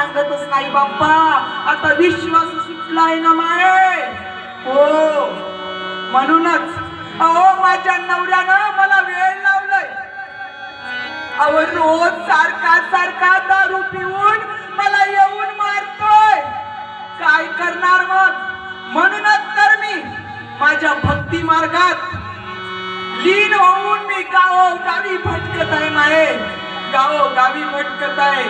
सांगतच नाही बाप्पा, आता विश्वास सुटलाय ना माये. हो म्हणूनच अहो माझ्या नवऱ्यानं मला वेळ लावलाय. अहो रोज सारखा सारखा दारू पिऊन मला येऊन मारतोय. काय करणार मग? म्हणूनच तर मी माझ्या भक्ती मार्गात लीन होऊन मी गावोगावी भटकत आहे माये. गावोगावी भटकत आहे.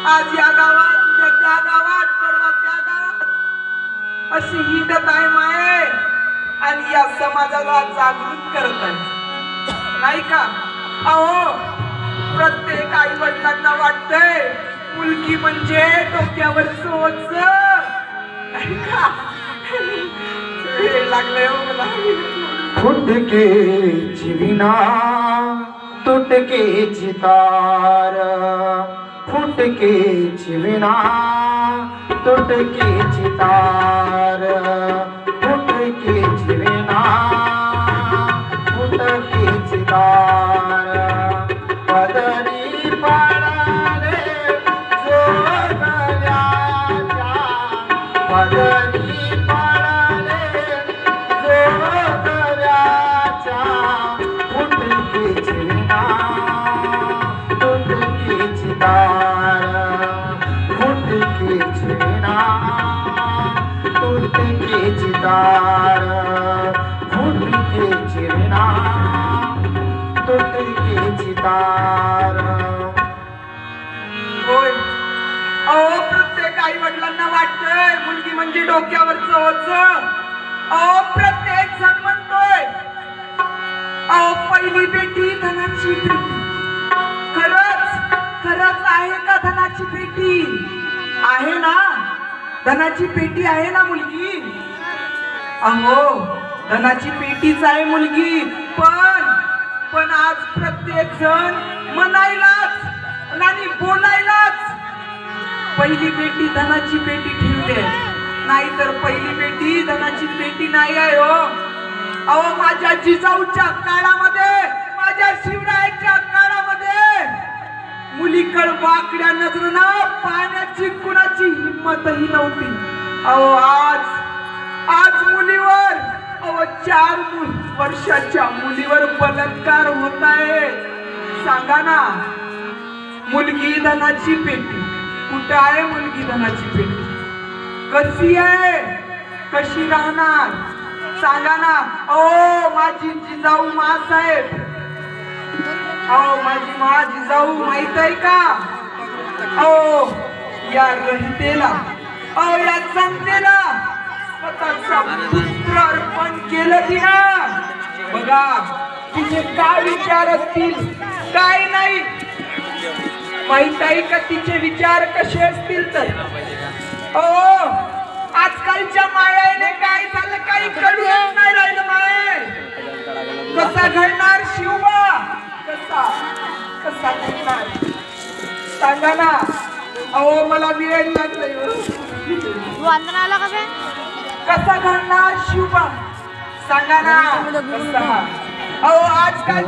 आज या गावात, उद्या त्या गावात, परवा त्या गावात अशी हिंडत आहे माये. आणि या समाजाला जागृत करत आहे नाही का? अहो प्रत्येक आई वडिलांना वाटतंय मुलगी म्हणजे डोक्यावर सोच. नाही का? वेळ लागलाय हो मला. फुटके चिविना तुटके चितार, फुटके चिविना तुटके चितार, फुटके चिविना तुटके चितार. पदरी पडाले जोगव्याच्या, पदरी पडाले जोगव्याच्या. फुटके चिविना तुटके चितार, फुटके चिविना तुटके चितार, फुटके चिविना तुटके चितार. होय अहो प्रत्येक आई वडिलांना वाटतंय मुलगी म्हणजे डोक्यावरच ओझ. अहो प्रत्येक जण म्हणतोय अहो पहिली बेटी धनाची पेटी. खरंच खरंच आहे का धनाची पेटी? आहे ना? धनाची पेटी आहे ना मुलगी? अहो धनाची पेटीच आहे मुलगी. पण आज प्रत्येक जण म्हणायलाच आणि बोलायलाच पहिली बेटी धनाची पेटी ठेवते. नाहीतर पहिली बेटी धनाची पेटी नाही आहे हो. अहो माझ्या जिजाऊच्या काळामध्ये, माझ्या शिवरायाच्या काळामध्ये मुलीकड वाकड्या नजरेनं पाहण्याची कुणाची हिंमतही नव्हती. अहो आज मुलीवर, अहो 4 वर्षाच्या मुलीवर बलात्कार होत आहे. सांगा ना, मुलगी धनाची पेटी. कुठं आहे मुलगी धनाची पेटी? कशी आहे? कशी राहणार? सांगा ना. ओ माझी जिजाऊ मासाहेब, अहो माझी जिजाऊ माहित आहे का? अहो या रहितेला, अहो या जनतेला स्वतःचा पुत्र अर्पण केलं तिनं. बघा तिचे काय विचार असतील, काय नाही माहित आहे का? तिचे विचार कसे असतील तर अहो आजकालच्या मायाने काय झालं काही कळू नाही राहिलं. माये कसा घडणार शिवबा? कसा घडणार सांगा ना. अहो मला वेळ लागलाय. वंदनाला कसा घडणार शिवबा? सांगा ना कसा? अहो आजकाल